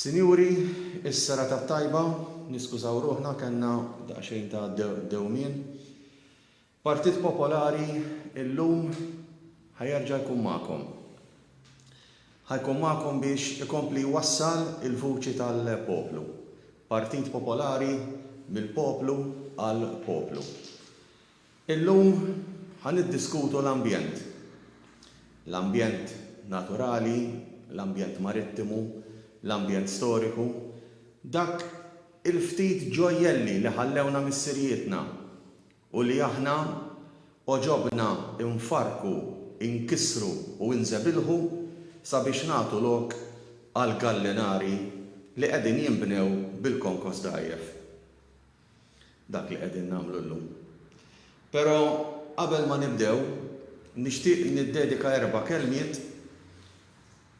Sinjuri, is-sera tat-tajba, niskużaw ruħna kellna daqsxejn ta' dewmien. Partit Popolari illum ħajerġa' jkun magħkom. Ħajkun magħkom biex ikompli jwassal il-vuċi tal-poplu. Partit Popolari mill-poplu għal poplu. Illum ħaniddiskutu l-ambjent. L-ambjent naturali, l-ambjent marittimu, l-ambjent storiku, dak il-ftit ġojjelli li ħallewna mis-sirjietna u li aħna oġobna infarku, inkissru u inżebilħu sabiex nagħtu lok għal gallinari li qegħdin jinbnew bil-konkos dajjef. Dak li qegħdin nagħmlu llum. Però qabel ma nibdew, nixtieq niddedika 4 kelmiet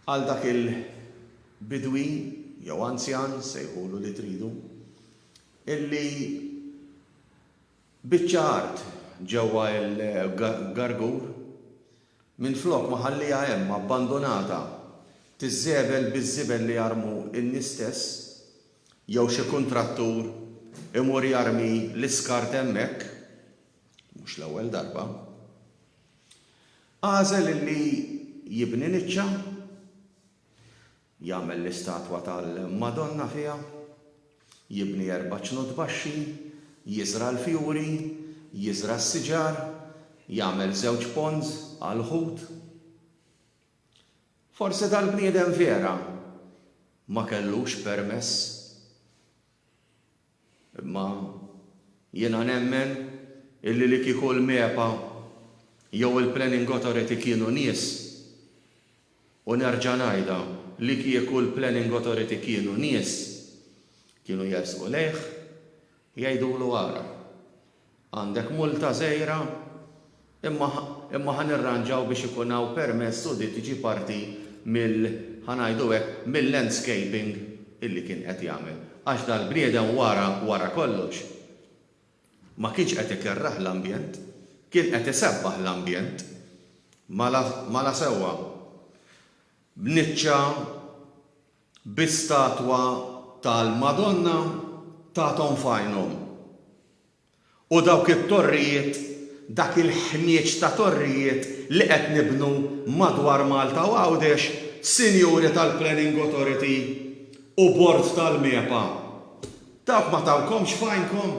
għal dak il-bidwi jew anzjan sejħulu li tridu illi biċċa art ġewwa l-Gargur minflok ma ħallija hemm abbandonata tiżżebel biż-żibel li jarmu n-nies stess jew xi kuntrattur imur jarmi l-iskart hemmhekk mhux l-ewwel darba. Għażel illi jibni niċċa jagħmel l-istatwa tal-Madonna fiha, jibni 4 ċnut baxxi, jiżra l-fjuri, jiżra s-siġar, jagħmel 2 ponds għal ħut. Forsi dal-bniedem vera ma kellux permess. Imma jiena nemmen illi li kieku l-mepa jew il-Planning Authority kienu nies u nerġa' ngħidha li kieku l-Planning Authority kienu nies kienu jersqu lejh jgħidulu ara. Għandek multa żgħira imma ħanirranġaw biex ikun hawn permess u di tiġi parti ħanajdu hekk mill-landscaping illi kien qed jagħmel. Għax dal-bniedem wara kollox ma kienx qed ikerraħ l-ambjent, kien qed isebbaħ l-ambjent mala sewwa. Bniċċa bi-statwa tal-Madonna tagħthom fajnhom. U dawk it-torrijiet, dak il-ħmieġ ta' torrijiet li qed nibnu madwar Malta u Għawdex, sinjuri tal-Planning Authority u bord tal-Mepa. Dawk ma tawkomx fajnkom.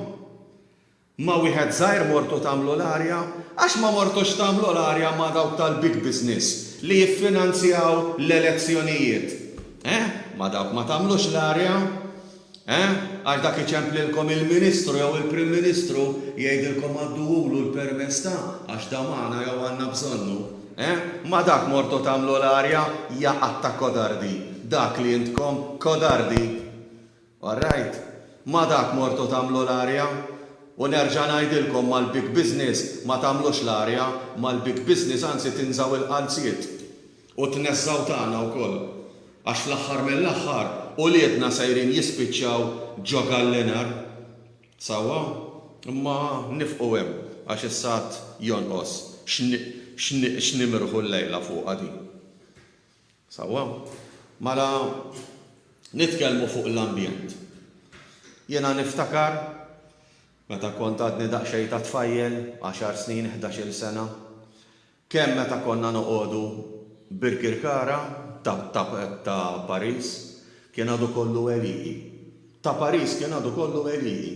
Ma wieħed żgħir mortu tagħmlu l-arja, għax ma mortux tagħmlu l-arja ma dawk tal-big business li jiffinanzjaw l-elezzjonijiet. Ma dawk ma tagħmlux l-arja? Għax dak iċemplilkom il-Ministru jew il-Prim Ministru jgħidilkom għadduhulu l-permess għax damana jew għandna bżonnu. Ma dak mortu tagħmlu l-arja jaqgħad ta' kodardi. Dak li intkom kodardi. All right? Ma dak mortu tagħmlu l-arja. U nerġa' ngħidilkom mal-big business ma tagħmlux l-arja, mal-big business anzi tinżaw il-qalziet u tnezzaw tagħna wkoll. Għax l-aħħar mill-aħħar u lietna sejrin jispiċċaw ġo gallinar. Sawwa, imma nifqu hemm għax is-sat jonqos x'nimirħu l-lejla fuqha din. Sawwa, mela nitkellmu fuq l-ambjent. Jiena niftakar meta kont għadni daqsxejn ta' tfajjel, 10 snin, 11 sena, kemm meta konna noqogħdu bil-kirkara ta' Pariż kien għadu kollu għeliji. Ta' Pariż kien għadu kollu għeliji.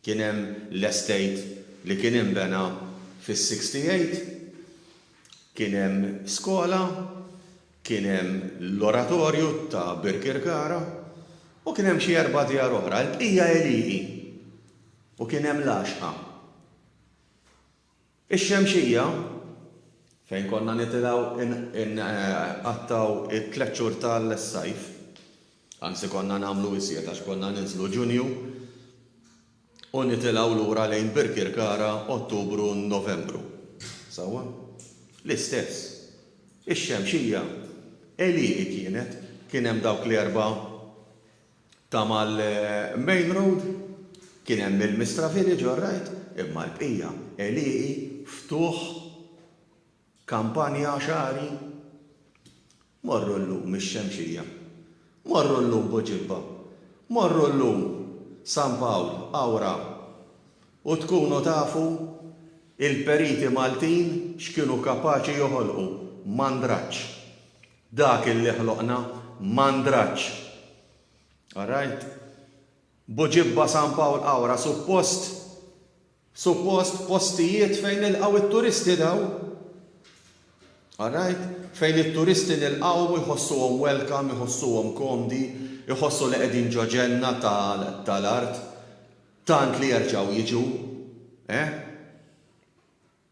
Kien hemm l-estate li kien inbena fis-68, kien hemm skola, kien hemm l-oratorju ta' Birkirkara u kien hemm xi 4 djar oħra, l-bqija għeliji. U kien hemm l-għaxqa. Ix-xemxija fejn konna nitilgħu nqattaw it-3 xhur tal-sajf, anzi konna nagħmlu wisjiet għax konna ninżlu Ġunju u nitilgħu lura lejn Birkirkara Ottubru u Novembru. Sewwa? L-istess. Ix-xemxija għeliji kien hemm dawk l-4 ta' mal-Main Road, kien hemm il-Mistra Village, all right, imma l-bqija għeliji ftuħ kampanja xari morru llum ix-xemxija Morru llum Boġibba, morru llum San Pawl, Awra, u tkunu tafu il-periti Maltin x'kienu kapaċi joħolqu mandraġġ. Dak illi ħloqna mandraġġ. All right? Boġibba San Pawl Awra suppost postijiet fejn ilqgħu it-turisti daw. All right? Fejn it-turisti nilqgħu jħossuhom welcome, jħossuhom komdi, jħossu li qegħdin ġo ġenna tal-art, tant li jerġgħu jiġu,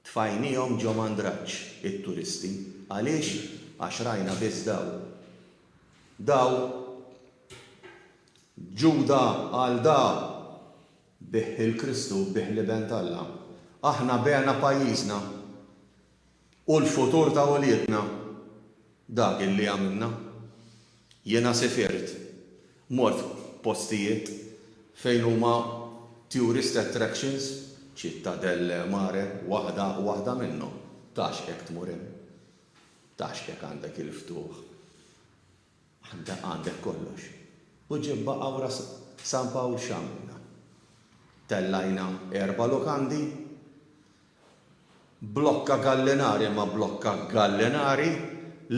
tfajnihom ġo mandraġġ it-turisti. Għaliex? Għax rajna biss daw. Daw Ġuda għal da bih il-Kristu bih l-iben Alla. Aħna bena pajjiżna u l-futur ta' wliedna dak illi għamilna. Jiena sefirt mort postijiet fejn huma tourist attractions, Città del Mare, waħda minnhom. Tax hekk tmur hemm. Tax hekk għandek il-ftuħ. Għandek kollox. Boġibba Awra San Pawl x'għamilna. Tellajna 4 lukandi, blokka gallinari ma blokka gallinari,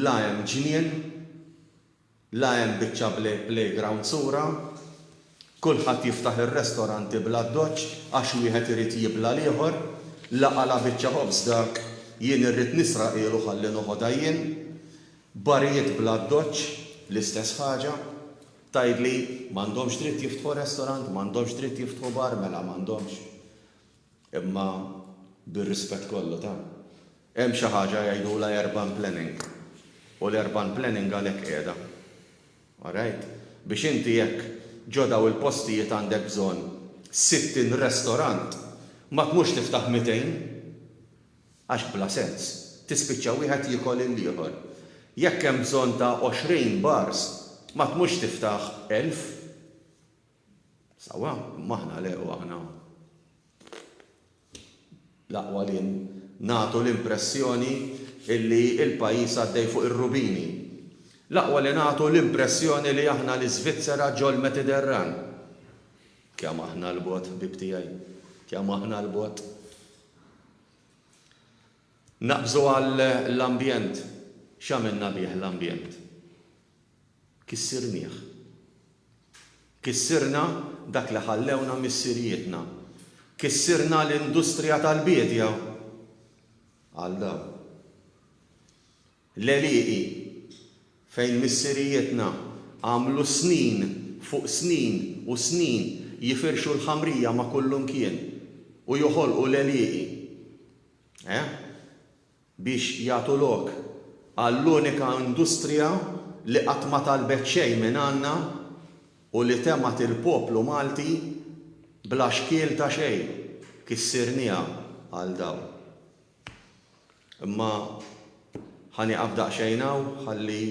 la hemm ġnien, la hemm biċċa playground sura, kulħadd jiftaħ ir-restoranti bla doċċ għax wieħed irid jibla l-ieħor, laqala biċċa ħobż dak jien irrid nisraq ilu ħalli noħodha jien, barijiet bla doċċ l-istess ħaġa. Tgħidli m'għandhomx dritt jiftħu restorant, m'għandhomx dritt jiftħu bar, mela m'għandhomx. Imma bir-rispett kollu ta' hemm xi ħaġa jgħidula urban planning. U l-urban planning għalhekk qiegħda. All right? Biex inti jekk ġodaw il-postijiet għandek bżonn 60 restorant, ma tmux tiftaħ 200 għax bla sens. Tispiċċa wieħed jikol il-ieħor. Jekk hemm bżonn ta' 20 bars, ma tmux tiftaħ 1000. Sawa, maħna lequ aħna. Laqwa li nagħtu l-impressjoni illi il-pajjiż għaddej fuq ir-rubini. Laqwa li nagħtu l-impressjoni li aħna l-Iżvizzera ġo l-Mediterran. Kemm aħna l-bot, ħbib tiegħi, kemm aħna l-bot. Naqbżu għall-ambjent. X'għamilna bih l-ambjent? Kissirnieh. Kissirna dak li ħallewna mis-sirijietna. Kissirna l-industrija tal-bidja għal daw. L-eliqi fejn mis-sirijietna għamlu snin fuq snin u snin jifirxu l-ħamrija ma' kullum kien u joħolqu l-eliqi. Biex jagħtu lok għall-unika industrija li qatt ma talbet xejn minn għandna u li temat il-poplu Malti bla xkiel ta' xejn, kissirniha għal daw. Imma ħaniqaf daqsxejn hawn ħalli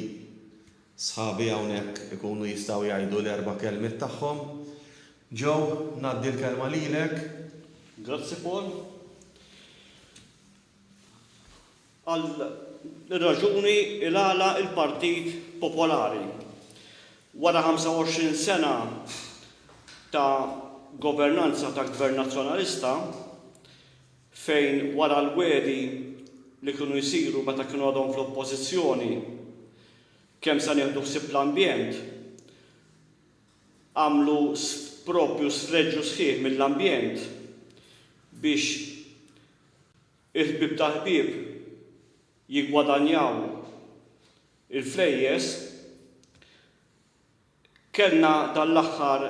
sħabi hawnhekk ikunu jistgħu jgħidu l-4 kelmiet tagħhom. Joe, ngħaddi l-kelma lilek. Grazzi Paul. Għal-raġuni il-għala il-Partit Popolari. Wara 25 sena ta' governanza ta' gvern nazzjonalista fejn wara l-wedi li kienu jsiru meta kienu għadhom fl-oppożizzjoni kemm se nieħdu ħsieb l-ambjent għamlu propju sfreġġu sħiħ mill-ambjent biex il-ħbieb ta' ħbieb jiggwadanjaw il-flejjes, kellna dal-aħħar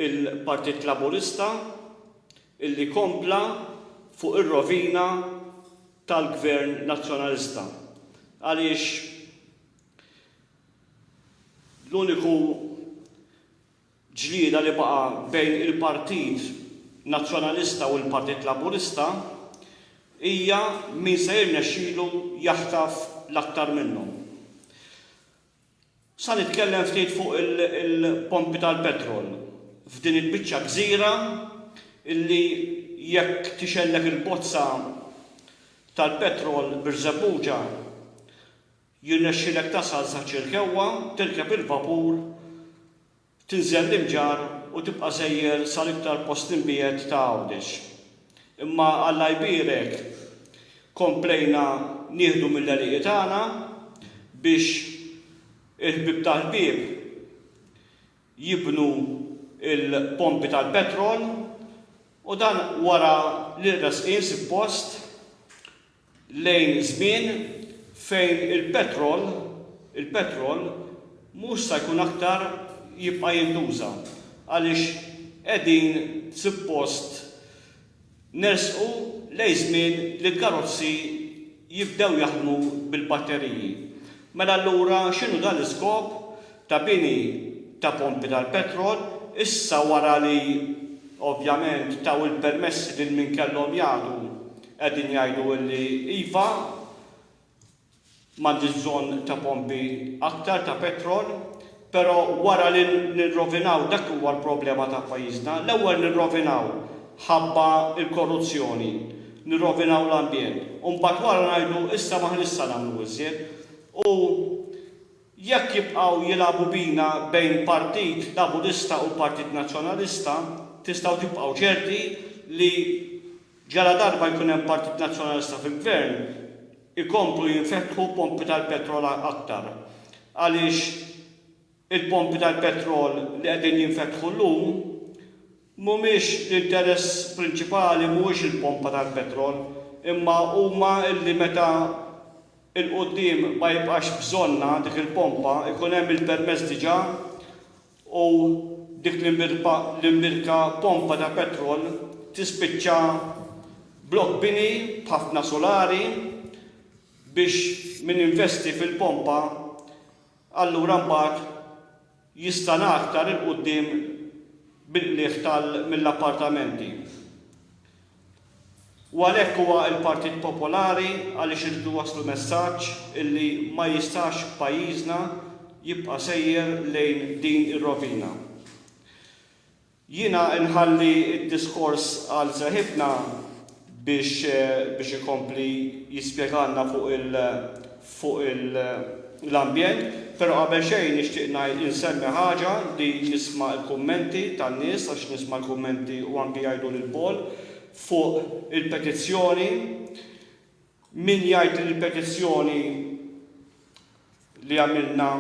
il-Partit Laburista illi kompla fuq ir-rovina tal-Gvern Nazzjonalista. Għaliex l-uniku ġlieda li baqa' bejn il-Partit Nazzjonalista u l-Partit Laburista hija min se jirnexxielu jaħtaf l-aktar minnhom. Sa nitkellem ftit fuq il-pompi tal-petrol f'din il-biċċa gżira illi jekk tixellek il-bozza tal-petrol b'Żebbuġa jirnexxilek tasal sa ċirkewwa, tirkeb il-vapur, tinżel l-imġar u tibqa' sejjer sal-iktar post imbiegħed ta' Għawdex. Imma Alla jbierek komplejna nieħdu mill-għaliqi tagħna biex il-ħbieb tal-ħbieb jibnu il-pompi tal-petrol u dan wara li rasqin suppost lejn żmien fejn il-petrol mhux se jkun aktar jibqa' jintuża għaliex qegħdin suppost nersqu lejn żmien li l-karozzi jibdew jaħdmu bil-batteriji. Mela allura x'inhu dan l-iskop ta' bini ta' pompi tal-petrol issa wara li ovvjament taw il-permessi lil min kellhom jagħtu qegħdin jgħidu li iva m'għandix bżonn ta' pompi aktar ta' petrol, però wara li nirrovinaw dak huwa l-problema ta' pajjiżna, l-ewwel nirrovinaw ħabba l-korruzzjoni, nirrovinaw l-ambjent, u mbagħad wara ngħidu issa ma ħnissa nagħmlu iżjed. U jekk jibqgħu jilagħbu bina bejn Partit Laburista u Partit Nazzjonalista, tistgħu tibqgħu ċerti li ġara darba jkun hemm Partit Nazzjonalista fil-Gvern ikomplu jinfetħu pompi tal-petrol aktar. Għaliex il-pompi tal-petrol li qegħdin jinfetħu llum mhumiex l-interess prinċipali mhuwiex il-pompa tal-petrol, imma huma li meta il-qoddim ma jibqax bżonna dik il-pompa, ikun hemm il-permess diġà u dik l-imbirka pompa ta' petrol tispiċċa blok bini b'ħafna solari biex min investi fil-pompa allura mbagħad jista' aktar il-qudiem bil-qlieħ mill-appartamenti. U għalhekk huwa l-Partit Popolari għaliex irridu waslu messaġġ illi ma jistax pajjiżna jibqa' sejjer lejn din ir-rovina. Jiena nħalli d-diskors għal saħibna biex ikompli jispjegalna fuq l-ambjent, però qabel xejn nixtieq insemmi ħaġa li nisma' l-kummenti tan-nies għax nisma' l-kummenti u anke jgħidu lil Paul fuq il-petizzjoni. Min jgħid il-petizzjoni li għamilna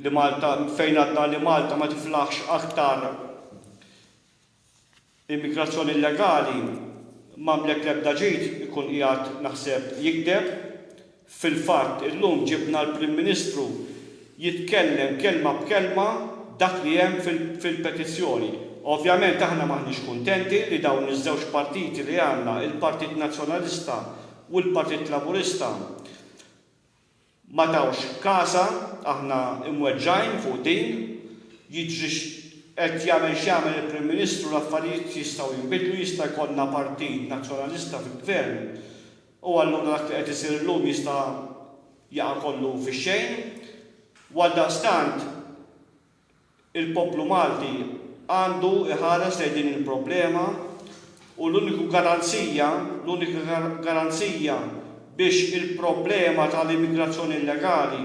li Malta fejn għadna li Malta ma tiflaħx aktar immigrazzjoni illegali m'għamlek l-ebda ġid ikun qiegħed naħseb jikdeb. Fil-fatt illum ġibna l-Prim Ministru jitkellem kelma b'kelma dak li hemm fil-petizzjoni. Ovvjament aħna maħniex kuntenti li dawn iż-żewġ partiti li għandna, il-Partit Nazzjonalista u l-Partit Laburista, ma tawx kasa, aħna imweġġajn fuq din, jiġri qed jagħmel x'jagħmel il-Prim Ministru l-affarijiet jistgħu jinbidlu, jista' jkollna Partit Nazzjonalista fil-Gvern. U allura dak li qed isir illum jista' jaqa' kollu fix-xejn. Għaldaqstant il-poplu Malti għandu iħares lejn din il-problema u l-unika garanzija biex il-problema tal-immigrazzjoni illegali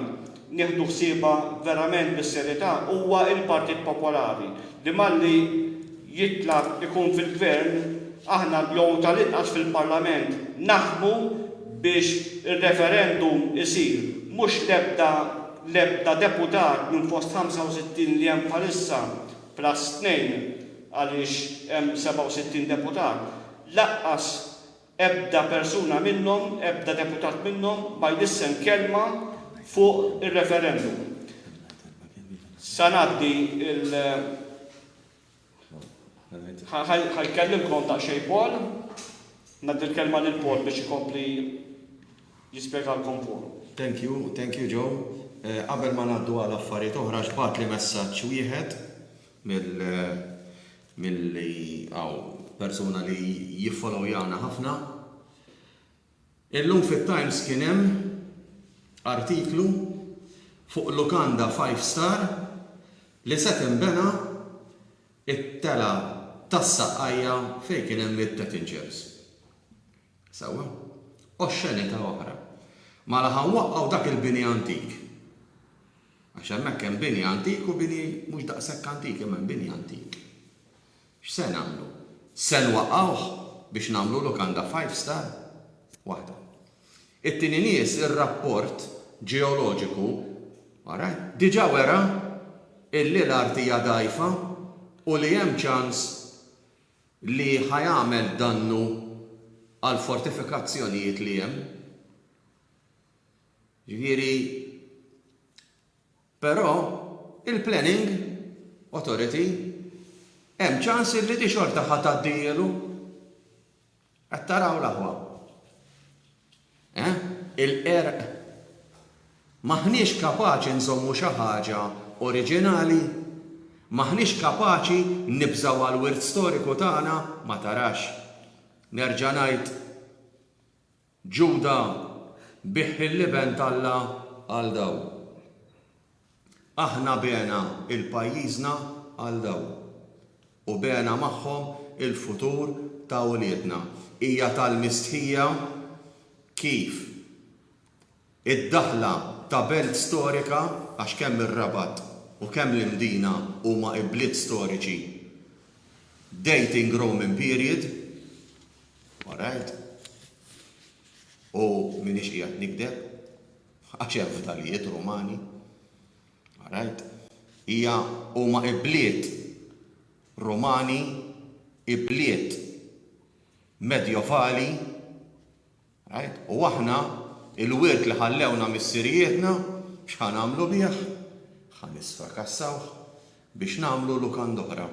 nieħdu ħsiebha verament bis-serjetà huwa il-Partit Popolari li malli jitlaq ikun fil-Gvern aħna jew tal-inqas fil-Parlament naħdmu biex ir-referendum isir mhux l-ebda deputat minn fost 65 li hemm bħalissa plus 2 għaliex hemm 67 deputat. Laqqas ebda persuna minnhom, ebda deputat minnhom ma jlissen kelma fuq ir-referendum. Sa ngħaddi ħajkellimkom daqsxejn Paul, ngħaddi l-kelma lil Paul biex ikompli jispjegalkom fuq. Thank you Joe. Qabel ma ngħaddu għal affarijiet oħra xbagħt li messaġġ wieħed milli persuna li jiffollowjana ħafna. Illum fit-Times kien hemm artiklu fuq lukanda 5 star li se tinbena it-tela tas-saqqajja fejn kien hemm it-Tattingers. Sewwa? Oxxenita oħra. Mela ħanwaqqgħu dak il-bini antik. Għax hemmhekk hemm bini antik u bini mhux daqshekk antik, imma hemm bini antik. X'se nagħmlu? Se nwaqqgħuh biex nagħmlu lukanda 5 star? Waħda. It-tieni nies ir-rapport ġeoloġiku, diġà wera illi l-art hija dgħajfa u li hemm ċans li ħajamel dannu għal fortifikazzjonijiet li hemm. Ġifieri, però il-Planning Authority hemm ċans li di xorta ħadd għaddielu qed taraw l-aħwa. Il-qerq maħniex kapaċi nżommu xi ħaġa oriġinali, maħniex kapaċi nibżgħu għall-wirt storiku tagħna, ma tarax. Nerġa' ngħid Ġuda biħ il-liben Alla għal daw. Aħna bena il-pajjiżna għal daw u bena magħhom il-futur ta' wliedna. Hija tal-mistħija kif id-daħla ta' belt storika għax kemm ir-Rabat u kemm l-Imdina huma ibliet storiċi dating Roman period, alright? U minix qiegħed nikdeb għax hemm fdalijiet Rumani, alright? Hija huma ibliet Rumani, ibliet medjevali, right? U aħna il-wirt li ħallewna mis-sirijietna x'ħan nagħmlu bih? Ħan nisfrakassawh biex nagħmlu lukanda oħra.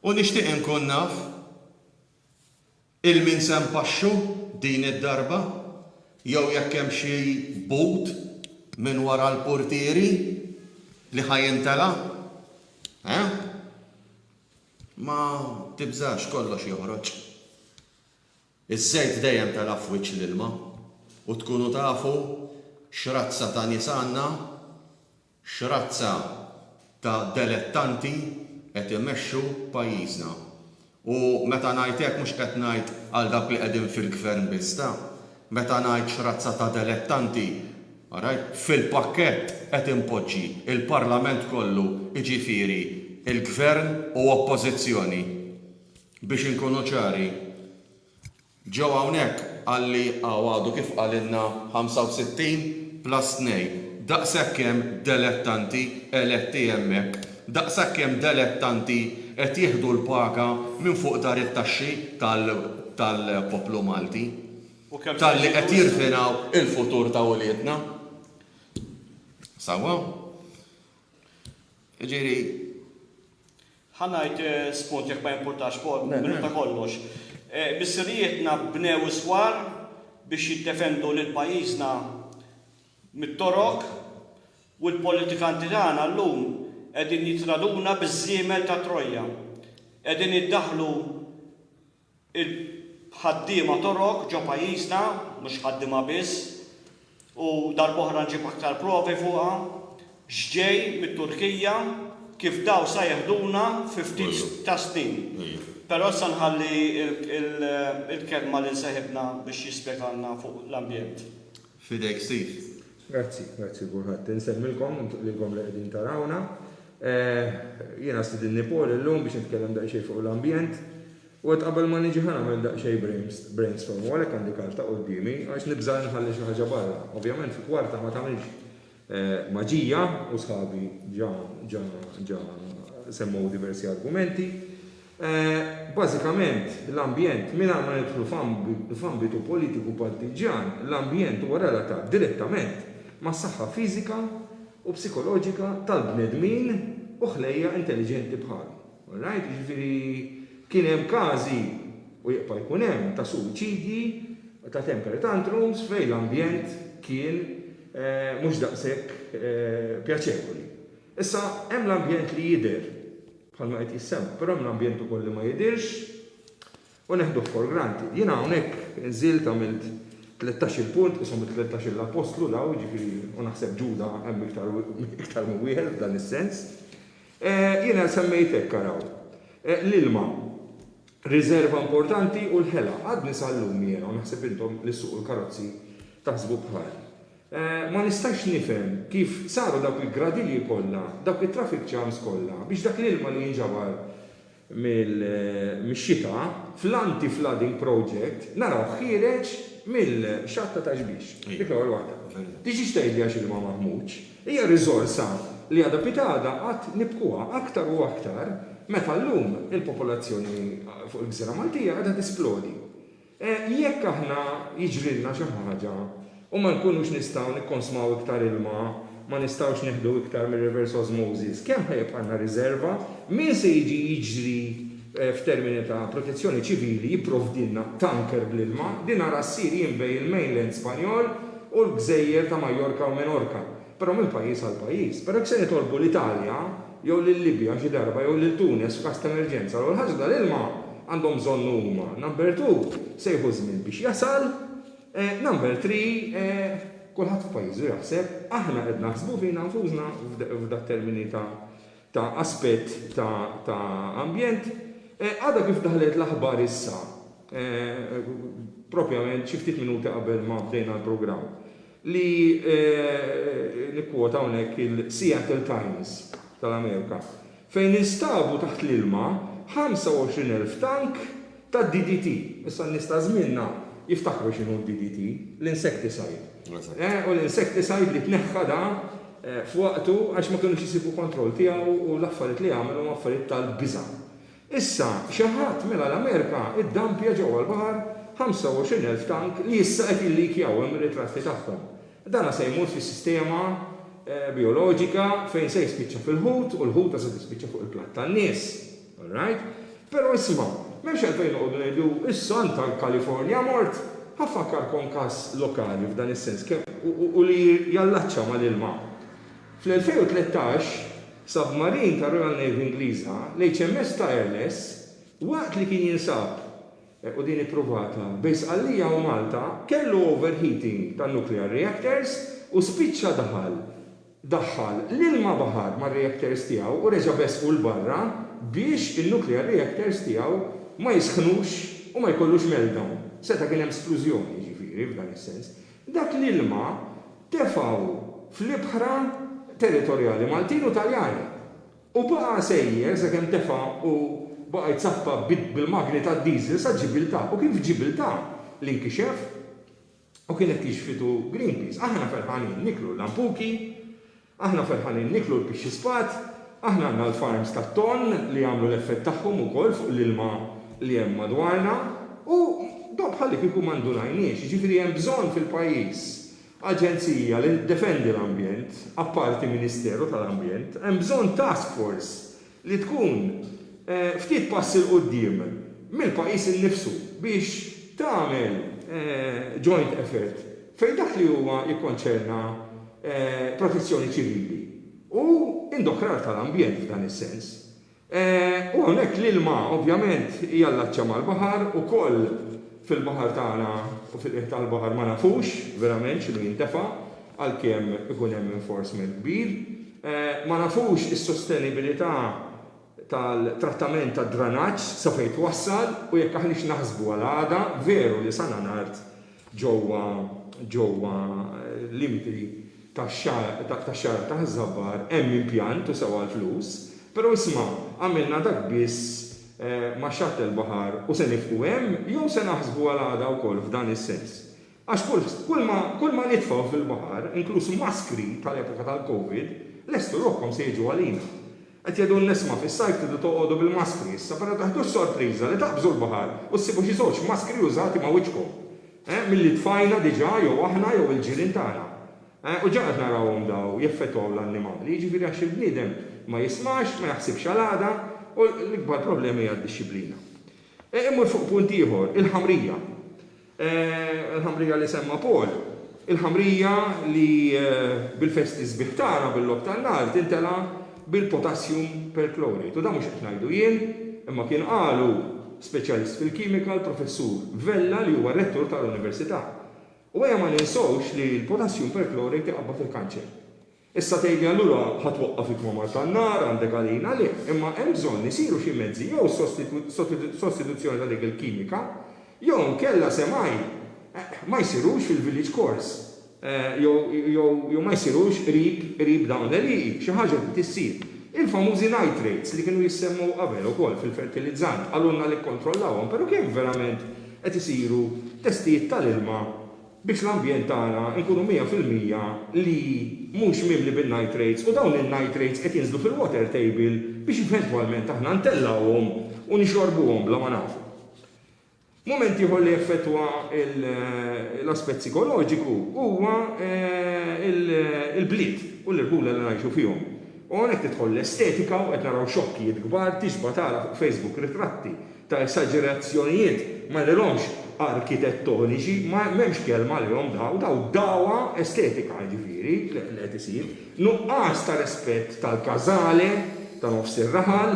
U nixtieq inkun naf il-min se mpaxxu din id-darba jew jekk hemm xi but minn wara l-portieri li ħajintela? Ma tibżax kollox joħroġ. Iż-żejt dejjem tela f'wiċċ l-ilma u tkunu tafu x'razza ta' nies għandna, x'razza ta' dilettanti qed imexxu pajjiżna. U meta ngħid hekk mhux qed ngħid għal dak li qegħdin fil-gvern biss ta', meta ngħid x'razza ta' dilettanti, fil-pakkett qed impoġġi il-Parlament kollu, jiġifieri il-gvern u oppożizzjoni. Biex inkunu ċari, ġew hawnhekk għalli għadu kif qalilna 65 plus 2. Daqshekk hemm dilettanti eletti hemmhekk, daqshekk hemm dilettanti qed jieħdu l-paga minn fuq dar it-taxxi tal-poplu Malti. Talli qed jirfinaw il-futur ta' wliedna. Sawa? Ġieri. Ħanajt spunt jekk ma jimpurtax minn ta' kollox. Bis-sirijietna bnew iswar biex jiddefendu lil pajjiżna mit-torok u l-politikanti tagħna llum qegħdin jitraduna biż-żiemel ta' Trojja. Qegħdin iddaħħlu il-ħaddiema torok ġo pajjiżna, mhux ħaddiema biss, u darb'oħra nġib aktar provi fuqha, x'ġej mit-Turkija kif daw sa jeħduna 50 ta' snin. Però issa nħalli il-kelma lil seħibna biex jispjegana fuq l-ambjent. Fidejk, Steve. Grazzi kulħadd. Insemmilkom lilkom li qegħdin tarawna. Jiena stidinni Paul illum biex nitkellem daqsxejn fuq l-ambjent. U qed qabel ma niġi nagħmel daqsxejn brainstorm u għalhekk għandi karta qudiemi għax nibża nħalli xi ħaġa barra. Ovvjament fil-kwarta ma tagħmilx maġija u sħabi ġa semmew diversi argumenti. Bażikament l-ambjent mingħajr ma nidħlu f'ambitu politiku partiġjan, l-ambjent huwa relatat direttament mas-saħħa fiżika u psikoloġika tal-bnedmin u ħlejja intelligenti bħalu. Alright, jiġifieri kien hemm każi u jibqa' jkun hemm ta' suwiċidji ta' temper tantrums fejn l-ambjent kien mhux daqshekk pjaċevoli. Issa hemm l-ambjent li jidher bħalma qed jissemma, però hemm l-ambjent ukoll li ma jidhirx u neħdu for granted. Jiena hawnhekk nżilt għamilt 13 punt, isom 13 l-apostlu law, jiġifieri u naħseb Ġuda hemm iktar minn wieħed f'dan is-sens. Jiena semmejt hekk araw. L-ilma, riserva importanti u l-ħela. Għadni sal-lum jiena u naħseb intom li suq il-karozzi taħsbu bħal. Ma nistax nifhem kif saru dawk il-gradili kollha, dawk it-traffic jams kollha, biex dak l-ilma li jinġabar mill-xita fl-anti-flooding project naraw ħireġ mill-xatta ta' Xbiex. Dik l-ewwel waħda. Tiġi tgħidli għax ilma maħmuġ. Hija riżorsa li għadha pitada qatt nibkuha aktar u aktar meta llum il-popolazzjoni fuq il-Gżira Maltija qiegħda tisplodi. Jekk aħna jiġrilna xi ħaġa u ma nkunux nistgħu nikkonsmaw iktar ilma, ma nistgħux neħdu iktar mir-reverse osmosis, kemm ħajbqalna riserva, min se jiġri f'termini ta' protezzjoni ċivili jipprovdilna tanker bl-ilma, din ara ssir jinbej il-mainland Spanjol u l-Gżejjer ta' Majorka u Menorka. Però minn pajjiż għal pajjiż. Però se nitolbu l-Italja jew lil-Libja xi darba jew lil-Tunes f'każ ta' emerġenza, u l-ħaġa tal-ilma għandhom bżonn huma. Number 2 se jieħu żmien biex jasal. Number 3 kulħadd f'pajjiżu jaħseb aħna qed naħsbu fina nfusna f'dak termini ta' aspett ta' ambjent. Għadha kif daħlet l-aħbar issa, propjament xi ftit minuti qabel ma bdejna l-programm, li nikkwota hawnhekk il-Seattle Times tal-Amerika, fejn instabu taħt l-ilma 25,000 tank ta' DDT. Issa nista' żmienna jiftakru x'inhu DDT, l-insecticide. U l-insecticide li tneħħa da f'waqtu għax ma kienux jisibu kontroll tiegħu u l-affarijiet li għamlu affarijiet tal-biża'. Issa xi ħadd mela l-Amerika iddampja ġewwa l-baħar 25,000 tank li issa qed illikjaw hemm ir-ritratti tagħhom. Dana se jmut fis-sistema bioloġika fejn se jispiċċa fil-ħut u l-ħut se tispiċċa fuq il-platt tan-nies. All right? Però isma' m'hemmx għalfejn noqogħdu ngħidu is-son tal-Kalifornja mort, ħafakkarkom każ lokali f'dan is-sens u li jallaċċa mal-ilma. Fl-2013 submarin ta' Royal Navy Ingliża, l-HMS Tireless, waqt li kien jinsab u din ipprovata bejn Sqallija u Malta, kellu overheating tan nuclear reactors u spiċċa daħħal l-ilma baħar mar-reactors tiegħu u reġa' besqu l-barra biex il-nuclear reactors tiegħu ma jisħnux u ma jkollux meltdown. Seta' kien hemm splużjoni ġifieri f'dan is-sens. Dak l-ilma tefgħu fl-ibħra territorjali Maltin u Taljani. U baqa sejjer sakemm tefa' u baqa jtsappa bil-magni tad-diesel sa Ġibilta. U kien f'Ġibilta l-inkixef u kien qed jixfitu Greenpeace. Aħna ferħanin niklu l-lampuki, aħna ferħanin niklu l-pixxi spat, aħna għandna l-farms tat-ton li għamlu l-effett tagħhom ukoll fuq l-ilma li hemm madwarna u bħalli kieku m'għandunajniex, jiġifieri hemm bżonn fil-pajjiż aġenzija li defendi l-ambjent, apparti Ministeru tal-Ambjent, hemm bżonn task force li tkun ftit passi l-qoddim mill-pajjiż innifsu biex tagħmel joint effort fejn dak li huwa jikkonċerna protezzjoni ċivili u indokrar tal-ambjent f'dan is-sens. U hawnhekk l-ilma ovvjament jallaċċa mal-baħar ukoll fil-baħar tagħna u fil-qiegħ tal-baħar ma nafux verament x'inhu jintefa' għalkemm ikun hemm enforcement kbir. Ma nafux is-sostenibilità tal-trattament tad-dranaġġ sa fejn twassal u jekk aħniex naħsbu għal għada veru li sa nagħt ġewwa limiti tax-xahar taż-żabbar hemm impjant u sewa l-flus, però isma' għamilna dak biss ma' xatt il-baħar u se nifqu hemm jew se naħsbu għal għada wkoll f'dan is-sens. Għax kull ma nitfgħu fil-baħar, inkluż maskri tal-epoka tal-Covid, lestu ruħkom se jiġu għalina. Qed jgħidu nisma' fis-sajf tridu toqgħodu bil-maskri, issa però taħdux sorpriża li taqbżu l-baħar u ssibu xi żewġ maskri użati ma' wiċċkom. Milli tfajna diġà jew aħna jew il-ġirien tagħna. U ġaqgħet narawhom daw jeffettwaw l-annimali, jiġifieri għax il-bniedem ma jismax, ma jaħsibx għal għada, u l-ikbar problemi hija d-disciplina. Immur fuq punt ieħor, il-ħamrija. Il-ħamrija li semma Paul. Il-ħamrija li bil-festi sbieħ tagħna bil-lob tan-nar tintela bil-potassium perchlorate. U da mhux qed ngħidu jien, imma kien qalu speċjalist fil-kimika l-professur Vella li huwa rettur tal-Università. U ma ninsowx li l-potassium perchlorate iqabbad il-kanċer. Issa tgħidli allura ħatwaqqaf it-tmamar tan-nar għandek għalina li, imma hemm bżonn isiru xi mezzi jew sostituzzjoni ta' dik il-kimika, jew nkella semaj ma jsirux fil-village course. Jew ma jsirux qrib dawn l-eliqi, xi ħaġa li tissir. Il-famużi nitrates li kienu jissemmu qabel ukoll fil-fertilizzant għalunna li kontrollawhom, però kemm verament qed isiru testijiet tal-ilma biex l-ambjent tagħna nkunu 100% li mhux mimli bin-nitrates u dawn il-nitrates qed jinżlu fil-water table biex eventwalment aħna ntellawhom u nixorbuhom bla ma nafu. Moment ieħor li effettwa l-aspett psikoloġiku huwa il-bliet u l-irħula li ngħixu fihom. U hawnhekk tidħol l-estetika u qed naraw xokkijiet kbar tixba tara fuq Facebook ritratti ta' esagerazzjonijiet ma lilhomx arkitettoniċi, ma m'hemmx kelma lihom dawa estetika ġifieri li qed isir. Nuqqas ta' rispett tal-każale, ta' nofs ir-raħal,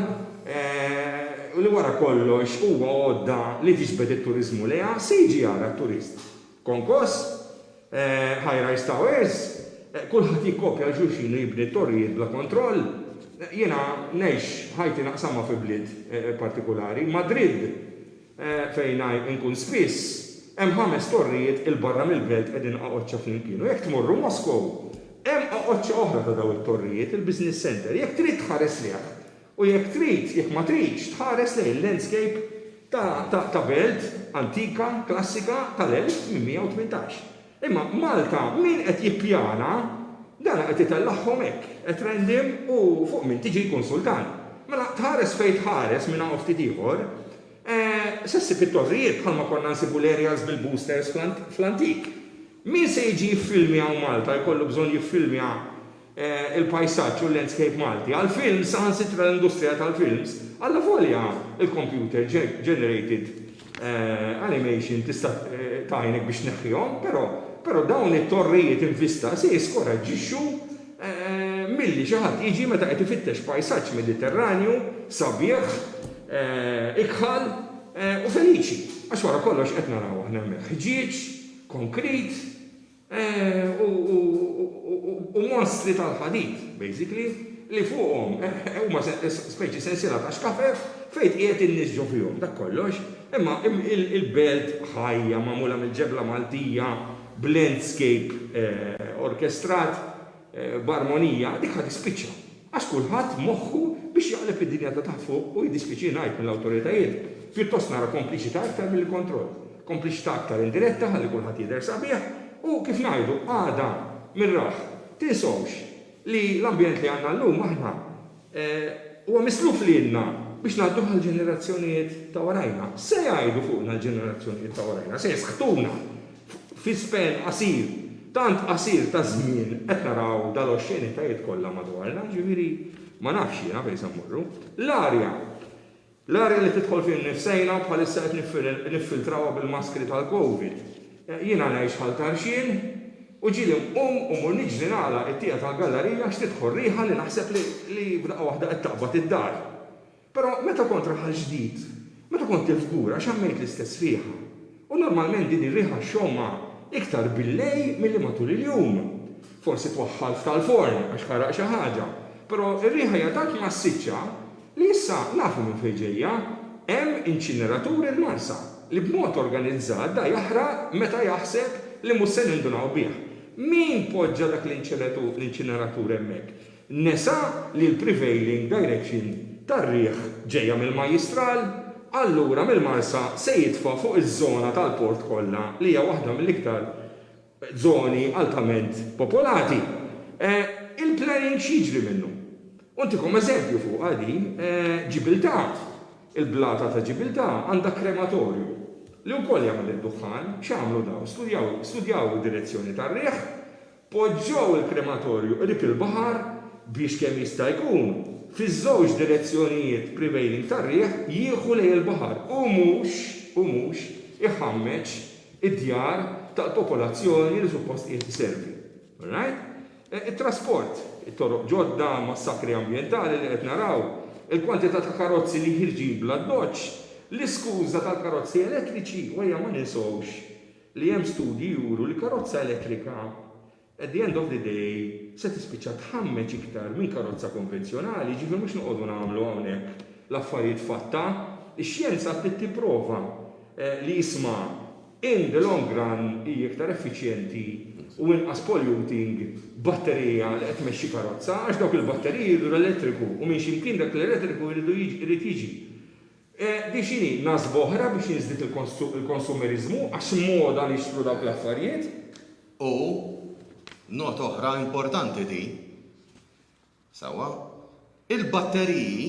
u li wara kollox huwa għodda li tiġbed it-turiżmu leha se jiġi jara t-turist. Konkos, high-rise towers, kulħadd jikkopja xulxin li jibni torrijiet bla kontroll. Jiena ngħix ħajti naqsamha fi bliet partikolari, Madrid fejn inkun spiss, hemm 5 torrijiet il-barra mill-belt qegħdin qaqoċċa flimkien. U jekk tmorru Moskow, hemm qaqoċċa oħra ta' dawn it-torrijiet, il-business center, jekk trid tħares liha. U jekk trid, jekk ma tridx, tħares lejn il-landscape ta' belt antika, klassika tal-1818. Imma Malta min qed jippjana dan qed itellagħhom hekk, qed rendim u fuq min tiġi konsultant. Mela tħares fejn tħares minn hawn ftit ieħor, sessi fit-torrijiet bħalma konna nsibu l-aerials bil-boosters fl-antik. Min se jiġi jiffilmja Malta jkollu bżonn jiffilmja il-pajsaġġ u l-landscape Malti. Għal-films, saħansitra l-industrija tal-films, għalla volja il-computer generated animation tista' tajnek biex neħħihom, però dawn it-torrijiet invista se jiskoraġġixxu milli xi ħadd jiġi meta qed ifittex pajsaġġ Mediterranju, sabiħ, ikħal u feliċi. Għax wara kollox qed naraw aħna hemmhekk ħġieġ, konkrit, u monstri tal-ħadid, basically, li fuqhom huma speċi sensiela ta' xkafef fejn qiegħed in-nies ġo fihom dak kollox, imma il-belt ħajja magħmula mill-ġebla Maltija b'landscape orkestrat b'armonija dik ħad ispiċċa. Għax kulħadd moħħu biex jaqleb id-dinja ta' taħt fuq u jiddispiċċi ngħid mill-awtoritajiet. Pjuttost nara kompliċità aktar mill-kontroll. Kompliċità aktar indiretta ħalli kulħadd jidher sabiħ u kif ngħidu għada mir-raħ tinsewx li l-ambjent li għandna llum aħna huwa misluf lilna biex ngħaddu għall-ġenerazzjonijiet ta' warajna. Se jgħidu fuqna l-ġenerazzjonijiet ta' warajna, se jisħtuna fi spen qasir, tant qasir ta' żmien qed naraw dal-oxxenitajiet kollha madwarna, ġifieri ma nafx jiena fejn se mmorru. L-arja li tidħol fin nifsejna bħalissa qed niffiltrawha bil-maskri tal-Covid. Jiena ngħix bħal tarxien u ġieli u mur niġri nagħla t-tieqa tal-gallerija x'tidħol riħa li naħseb li b'daqqa waħda qed taqbad id-dar. Però meta kont raħal ġdid, meta kont tifkura x'ammejt l-istess riħa. U normalment din ir-riħa xomma iktar bil-lej milli matul il-jum. Forsi twaħħal tal-forn għax ħaraq xi ħaġa. Però ir-riħa hija dak massiċċa li issa nafu minn fejn ġejja hemm inċineraturi l-marsa li b'mod organizzat da jaħraq meta jaħseb li mhux se nindunaw bih. Min poġġa dak l-inċineratur hemmhekk? Nesa li l-prevailing direction tar-riħ ġejja mill-majjistral, allura mill-marsa se jitfa' fuq iż-żona tal-port kollha li hija waħda mill-iktar żoni altament popolati. Il-planning xiġri minnu. Untikom eżempju fuq għadi, Ġibiltà, il-blata ta' Ġibiltà għandha krematorju li wkoll jagħmel id-duħan, x'għamlu daw? Studjaw id-direzzjoni tar-riħ, poġġew il-krematorju qrib il-baħar biex kemm jista' jkun fiż-żewġ direzzjonijiet prevailing tar-riħ jieħu lejn il-baħar u mhux iħammeġ id-djar tal-popolazzjoni li suppost qiegħed iservi. Right? Il-trasport, it-toroq ġodda, massakri ambjentali li qed naraw, il-kwantità ta' karozzi li ħirġin bla doċċ, l-iskuża tal-karozzi elettriċi, u ma ninsewx li hemm studji juru li karozza elettrika at the end of the day se tispiċċa tħammeġ iktar minn karozza konvenzjonali, ġifier mhux noqogħdu nagħmlu hawnhekk l-affarijiet fatta, ix-xjenza trid tipprova li jisma' in the long run hija iktar effiċjenti u inqas polluting batterija li qed tmexxi karozza għax dawk il-batteriji jridu l-elettriku u minn x'imkien dak l-elettriku jrid jiġi. Di xini nasba oħra biex jiżdied il-konsumerizmu għax moda nixtru dawk l-affarijiet. U not oħra importanti di, sawa, il-batteriji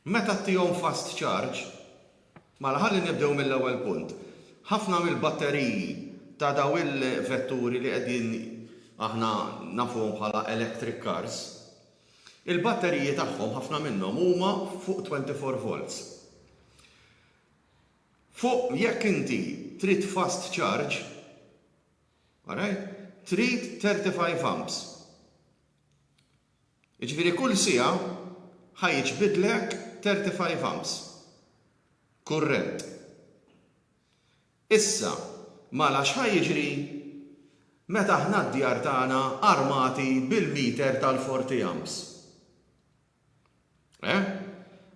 meta tihom fast charge, mela ħalli nibdew mill-ewwel punt. Ħafna mill-batteriji ta' daw il-vetturi li qegħdin aħna nafuhom bħala electric cars, il-batteriji tagħhom ħafna minnhom huma fuq 24 volts. Fuq jekk inti trid fast charge, alright, trid 35 amps. Jiġifieri kull siegħa ħajġbidlek 35 amps. Kurrent. Issa, mala x'ħajjiġri meta aħna d-djar tagħna armati bil-meter tal-40 amps.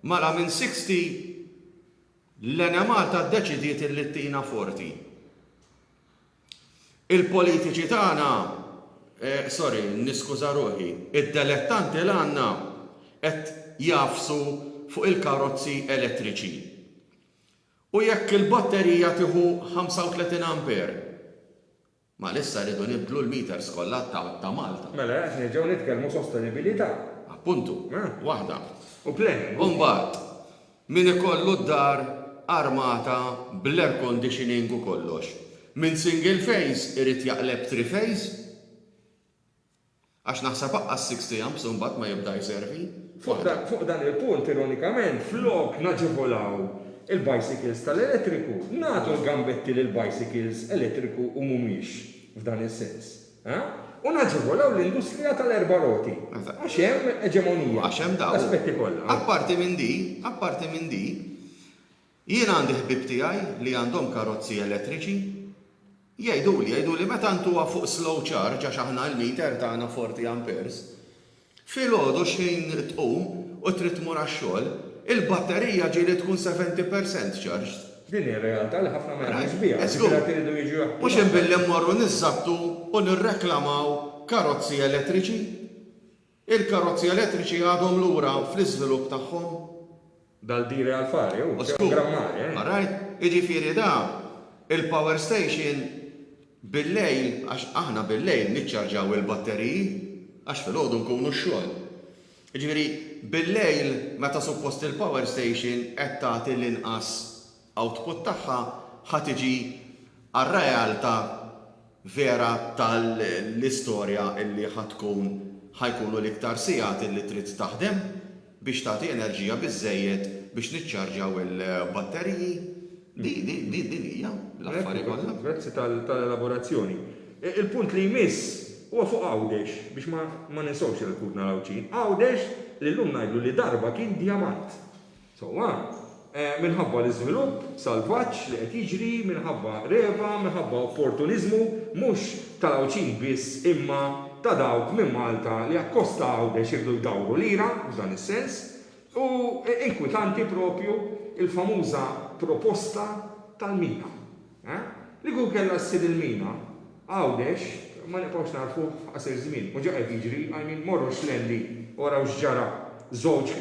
Mala minn 60 l-enemal tad-deċidiet illi ttina 40. Il-politiċi tagħna, niskuża ruħi, id-dilettanti l-għandna qed jafsu fuq il-karozzi elettriċi. U jekk il-batterija tieħu 35 ampere, ma lissa rridu nibdlu l-meters kollha ta' Malta. Mela, nerġgħu nitkellmu sostenibilità. Appuntu, waħda. U planning. Umbagħad, min ikollu d-dar armata bl-air conditioning u kollox. Min single phase irid jaqleb 3 phase? Għax naħseb aqqas 60 amps u mbagħad ma jibda jservi. Fuq dan il-punt, ironikament, flok naġevolaw il-bicycles tal-elettriku, nagħtu l-gambetti lill-bicycles elettriku u mhumiex f'dan is-sens. U naġevolaw l-industrija tal-erba' roti. Għax hemm eġemonija. Għax hemm dawn. Aspetti kollha. Apparti minn di, jien għandi ħbib tiegħi li għandhom karozzi elettriċi, jgħiduli meta ntuha fuq slow charge għax aħna l-meter tagħna 40 amperes, filgħodu xejn tqum u trid tmur għax-xogħol, il-batterija ġieli tkun 70% charged. Din ir-realtà li ħafna ma jgħidx biha. Mhux inbilli mmorru niżżabtu u nirreklamaw karozzi elettriċi. Il-karozzi elettriċi għadhom lura fl-iżvilupp tagħhom. Dal-diri għal-fari, programmari. Right, jiġifieri da, il-power station bil-lejl, għax aħna bil-lejl niċċarġaw il-batteriji, għax fil-ħodu nkunu x-xogħol. Jiġifieri bil-lejl meta suppost il-power station qed tagħti l-inqas output tagħha ħad tiġi għar-realtà vera tal-istorja illi ħajkunu l-iktar sigħat illi trid taħdem biex tagħti enerġija biżżejjed biex niċċarġaw il-batteriji. Din hija l-affarijiet kollha. Grazzi tal-elaborazzjoni. Il-punt li jmiss huwa fuq Għawdex biex ma ninsewx il-kutna l-awċin. Għawdex li llum ngħidlu li darba kien dijamant. Minħabba l-iżvilupp, salvaġġ li qed jiġri, minħabba reba, minħabba opportunizmu, mhux tal-awċin biss imma ta' dawk minn Malta li akkosta Għawdex irdu jdawru lira, f'dan is-sens, u inkwitanti propju il-famuża proposta tal-mina. Li kum kellha ssir il-mina, Għawdex ma nibqgħux narfu qasir żmien. U ġa qed jiġri, morru x'lendi wara x'ġara żewġ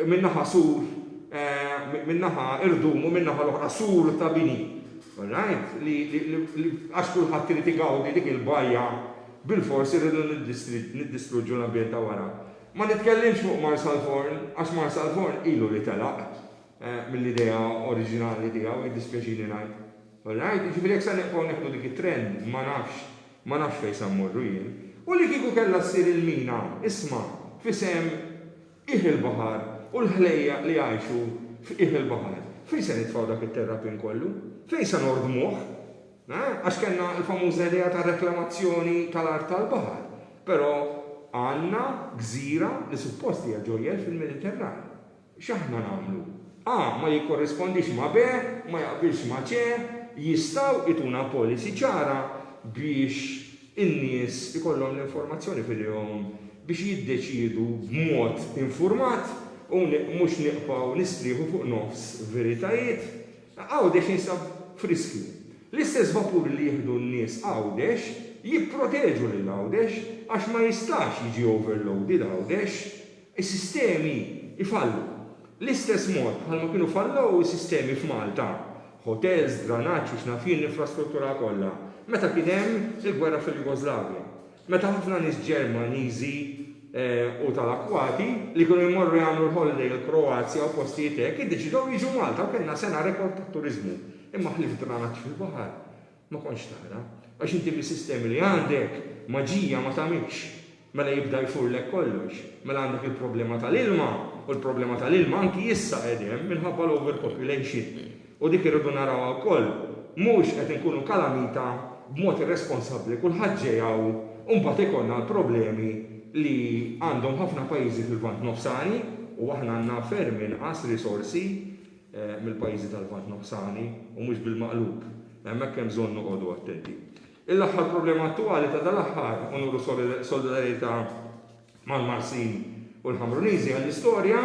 min-naħa sur, min-naħa irdum u min-naħa l-oħra sur ta' bini. Right? Li għax kulħadd irid igawdi dik il-bajja bil-forsi rridu niddistruġġu l-ambjent ta' wara. Ma nitkellimx fuq Marshall Thorne, għax Marshall Thorne ilu li telaq mill-idea oriġinali tiegħu, jiddispjaċini ngħid. Right? Ġifieri jekk se neqgħu neħdu dik it-trend, ma nafx fejn se mmorru jien. U li kieku kellha ssir il-mina, isma' f'isem il-baħar u l-ħlejja li għajxu il-baħar. Fejn se nitfgħu dak it-terrapin kollu? Fejn se nordmuh? Għax kellna l-famuża idea ta' reklamazzjoni tal-art tal-baħar. Però għandna gżira li supposti hija ġorjel fil-Mediterran. X'aħna nagħmlu? Ma jikkorrispondix ma' B, ma jaqbilx ma' C, jistgħu ituna policy ċara biex in-nies ikollhom l-informazzjoni fil-jom biex jiddeċiedu b'mod informat u mhux niqpaw nistrieħu fuq nofs veritajiet. Għawdex jinsab friskju. L-istess vapur li jieħdu n-nies Għawdex jipproteġu lil Għawdex għax ma jistax jiġi overloaded Għawdex, is-sistemi ifallu. L-istess mod bħalma kienu fallow is-sistemi f'Malta, hotels, dranaġġ u x'nafin l-infrastruttura kollha. Meta kien hemm il-gwerra fil-Jugoslavja. Meta ħafna nies Ġermaniżi u tal-akwati li kienu jmorru jagħmlu l-holiday l-Kroazja u postijiet hekk iddeċidew jiġu Malta u kellna sena rekord ta' turiżmu. Imma ħlif dranaġġ fil-baħar ma kontx tara. Għax inti bis-sistemi li għandek maġija ma tagħmilx. Mela jibda jfurlek kollox. Mela għandek il-problema tal-ilma u l-problema tal-ilma anki issa qegħdin minħabba l-overpopulation. U dik irridu narawha wkoll. Mhux qed inkunu kalamita b'mod irresponsabbli kulħadd ġejjaw u mbagħad ikollna l-problemi li għandhom ħafna pajjiżi fil-Vant Nofsani u aħna għandna ferm inqas risorsi mill-pajjiżi tal-Vant Nofsani u mhux bil-maqlub. Hemmhekk hemm bżonn noqogħdu attenti. Il-aħħar problema attwali ta' dal-aħħar u nuru solidarità mal-Marsin u l-Ħamruniżi għall-istorja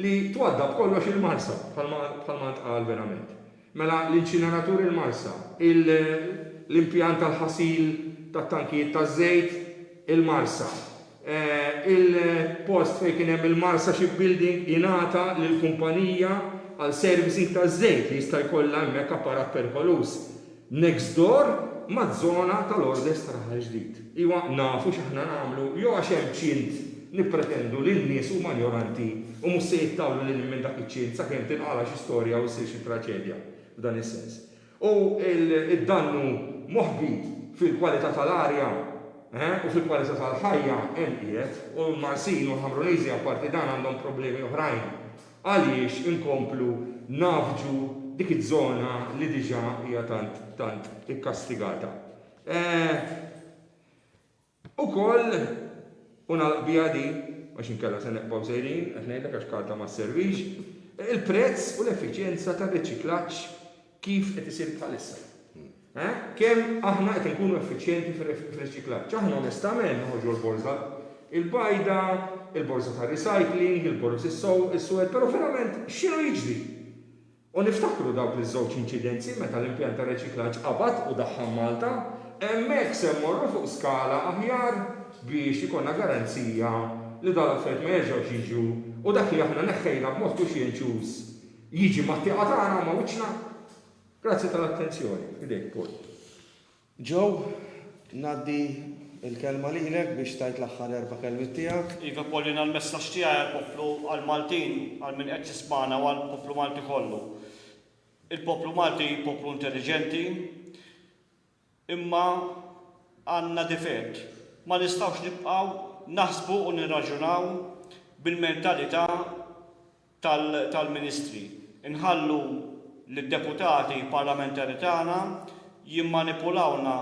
li twaddab kollox il-Marsa bħalma tqal verament. Mela l-inċineraturi il-Marsa, l-impjant tal-ħasil tat-tankijiet taż-żejt il-Marsa, il-post fejn kien hemm il-Marsa shipbuilding ingħata lill-kumpanija għal servicing taż-żejt li jista' jkollha hemmhekk apparat perkolus. Next door maż-żona tal-Ordes tal-Aħħar ġdid. Iwa nafu x'aħna nagħmlu jew għax hemm ċint nippretendu li n-nies huma ignoranti u mhux se jittawlu lil minn dak iċ-ċint sakemm tinqala xi storja u ssir xi traċedja f'dan is-sens. U id-dannu moħbit fil-kwalità tal-arja u fil-kwalità tal-ħajja hemm qiegħed u l-Marsin u l-Ħamruniżi apparti dan għandhom problemi oħrajn. Għaliex inkomplu nafġu dik iż-żona li diġà hija tant ikkastigata. Ukoll nagħlaq di għax inkella se neqgħu sejrin qed ngħidlek għax karta ma sservix, il-prezz u l-effiċjenza tar-riċiklaġġ kif qed isir bħalissa. Kemm aħna qed inkunu effiċjenti fir-riċiklaġġ. Aħna onestament noħorġu l-borża il-bajda, il-borża tar-recycling, il-borża is-suwed, però verament x'inhu jiġri? U niftakru dawk li żewġ inċidenzi meta l-impjant ta' riċiklaġġ qabad u daħħal Malta, hemmhekk se mmorru fuq skala aħjar biex ikollna garanzija li dal-affarijiet ma jerġgħux jiġu u dak li aħna neħħejna b'mod kuxjenċjuż jiġi mat-tieqa tagħna ma' wiċċna. Grazzi tal-attenzjoni. Fidejk, Paul. Joe, ngħaddi il-kelma lilek biex tajt l-aħħar erba' kelmiet tiegħek. Iva pollina l-messaġġ tiegħi għall-poplu għall-Maltin, għal min qed jismana u għall-poplu Malti kollu. Il-poplu Malti poplu intelligenti, imma għandna difett. Ma nistgħux nibqgħu naħsbu u nirraġunaw bil-mentalità tal-ministri. Inħallu lid-deputati parlamentari tagħna jimmanipulawna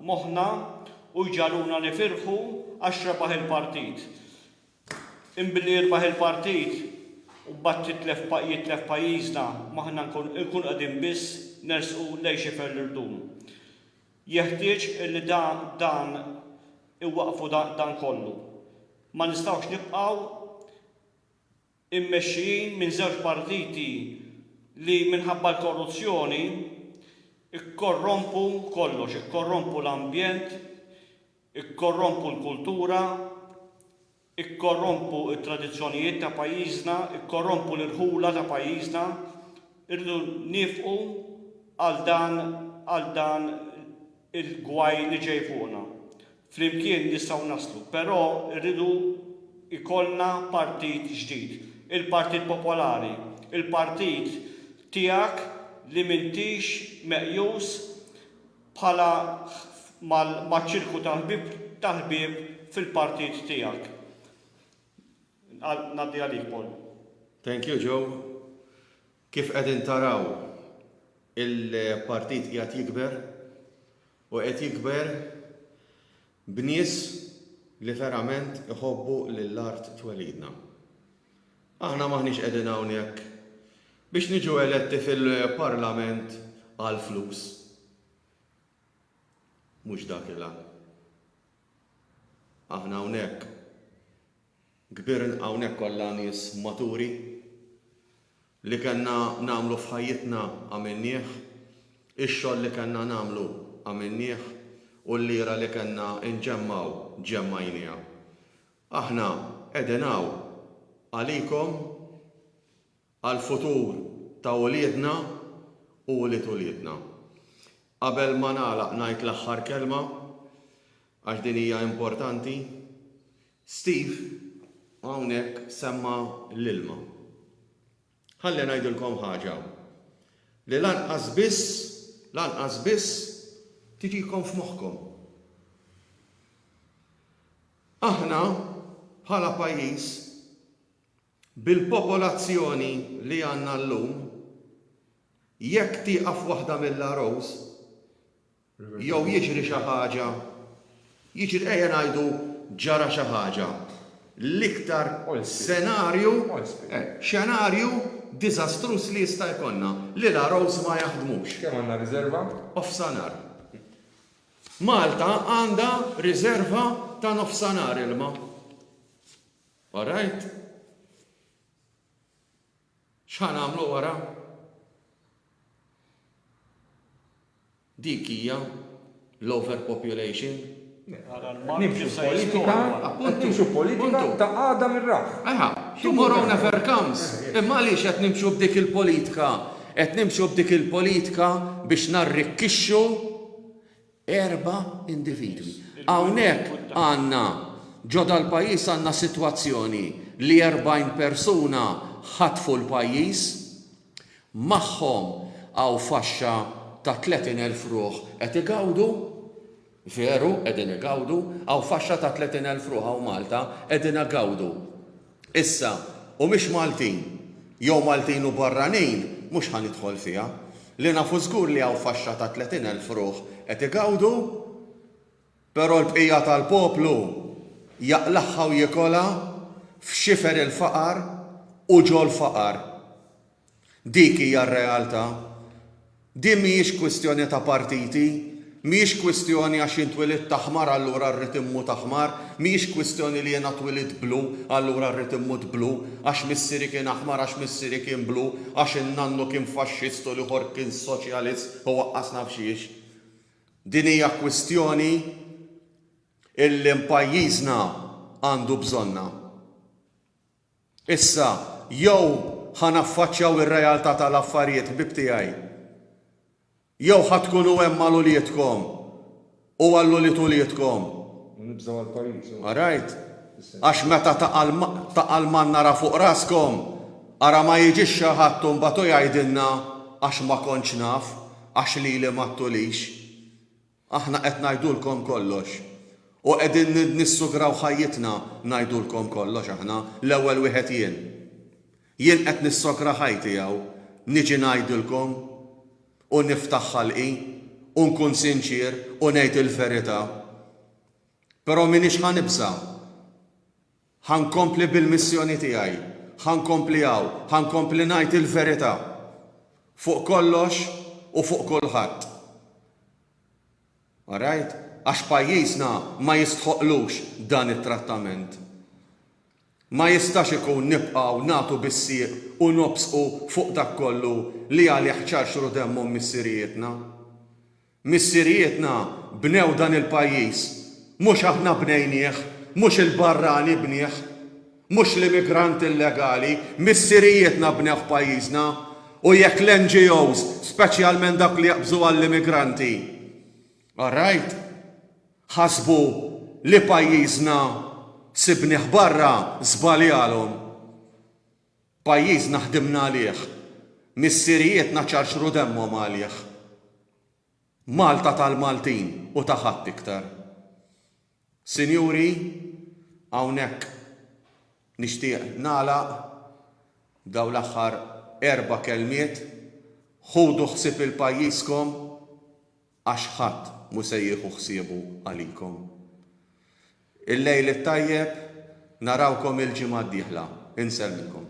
moħħna u jġaluna nifirħu għax rebaħ il-partit. Imbilli jirbaħ il-partit u bat jitlef pajjiżna maħna nkun qegħdin biss nersqu lejn xifer l-irdum. Jeħtieġ li dan iwaqfu dan kollu. Ma nistgħux nibqgħu immexxijin minn żewġ partiti li minħabba l-korruzzjoni ikkorrompu kollox, ikkorrompu l-ambjent, ikkorrompu l-kultura, ikkorrompu il-tradizzjonijiet ta' pajjiżna, ikkorrompu l-irħula ta' pajjiżna, irridu nifqu għal dan il-gwaj li ġej fuqna. Flimkien nistgħu naslu, però rridu ikollna partit ġdid, il-Partit Popolari, il-partit tiegħek li m'intix meqjus bħala maċ-ċirku tal-ħbieb fil-partit tiegħek. Naddi għalik, Paul. Thank you, Joe. Kif qegħdin taraw il-partit qiegħed jikber u qed jikber b'nies li verament iħobbu lill-art twelidna. Aħna maħniex qegħdin hawnhekk biex niġu eletti fil-Parlament għal flus. Mhux dak il-għan. Aħna hawnhekk kbirn hawnhekk kollha nies maturi li kellna nagħmlu f'ħajjitna għamilnieh Ix-xogħol li kellna nagħmlu għamilnieh u l-lira li kellna nġemmaw ġemmajniha. Aħna qegħdin hawn għalikom għall-futur ta' uliedna u ulied uliedna. Qabel ma nagħlaq ngħid l-aħħar kelma għax din hija importanti, Steve hawnhekk semma l-ilma. Ħalli ngħidilkom ħaġa li lanqas biss tiġikom f'moħħkom. Aħna bħala pajjiż bil-popolazzjoni li għandna llum jekk tieqaf waħda mill-arrows jew jiġri xi ħaġa, jiġri ejja ngħidu ġara xi ħaġa. L-iktar xenarju diżastruż li jista' jkollna li l-arrows ma jaħdmux. Kemm għandna riserva? Nofsanar. Malta għandha riserva ta' nofsanar ilma. All right? X'ħan għamlu wara? Dik hija l-overpopulation. Nimxu politika ta' għada mir-raħ. Aha, tomorrow never comes. Imma għaliex qed nimxu b'dik il-politika? Qed nimxu b'dik il-politika biex narrikkixxu 4 individwi. Hawnhekk għandna ġodda l-pajjiż għandna sitwazzjoni li 40 persuna ħatfu l-pajjiż, magħhom għaw faxxa ta' 30,000 ruħ qed igawdu, veru qegħdin igawdu, għaw faxxa ta' 30,000 ruħ hawn Malta qegħdin igawdu. Issa, u mhix Maltin, jew Maltin u barranin mhux ħanidħol fiha, li nafu żgur li hawn faxxa ta' 30,000 ruħ qed igawdu, però l-bqija tal-poplu jaqlaħħa u jikolha f'xifer il-faqar u ġol faqar. Dik hija r-realtà. Din mhijiex kwistjoni ta' partiti, mhijiex kwistjoni għax intwilit taħmar allura rrid immut aħmar, mhijiex kwistjoni li jiena twilit blu allura rrid immut blu, għax missieri kien aħmar, għax missieri kien blu, għax in-nannu kien faxxist u l-ieħor kien soċjalist u waqqasna f'xiex. Din hija kwistjoni illi pajjiżna għandu bżonna. Issa, jew ħanaffaċċjaw ir-realtà tal-affarijiet ħbib tiegħi. Jew ħatkunu hemm mal-uliedkom u għall-uliedkom. Nibżgħu għall-pajjiż. All right? Għax meta taqal mannara fuq raskom, ara ma jiġix xi ħadd mbagħad jgħidilna għax ma kontx naf, għax lili ma ttulix. Aħna qed ngħidulkom kollox. U qegħdin nissugraw ħajjitna ngħidulkom kollox aħna l-ewwel wieħed jien. Jien qed nissogra ħajti jew niġi ngħidilkom u niftaħ ħalqi u nkun sinċir u ngħid il-verità. Però minix ħanibsa. Ħankompli bil-missjoni tiegħi. Ħankompli hawn, ħankompli ngħid il-verità. Fuq kollox u fuq kulħadd. All right? Għax pajjiżna ma jistħoqlux dan it-trattament. Ma jistax ikun nibqgħu nagħtu bis-sieq u nobsqu fuq dak kollu li għalih ċarxru demmhom missirijietna. Missirijietna bnew dan il-pajjiż, mhux aħna bnejnieh, mhux il-barrani bnieh, mhux l-immigranti illegali, missirijietna bnew pajjiżna u jekk l-NGOs, speċjalment dak li jaqbżu għall-immigranti. All right? Ħasbu li pajjiżna sibnieh barra żbali għalhom. Pajjiżna ħdimna għalih, missirijietna ċarxru demmhom għalih. Malta tal-Maltin u ta' ħadd iktar. Sinjuri, hawnhekk nixtieq nagħlaq dawn l-aħħar 4 kelmiet, ħudu ħsieb il-pajjiżkom għax ħadd mu se jieħu ħsiebu għalikom. Il-lejl it-tajjeb narawkom il-ġimgħa d-dieħla. Insellmikom.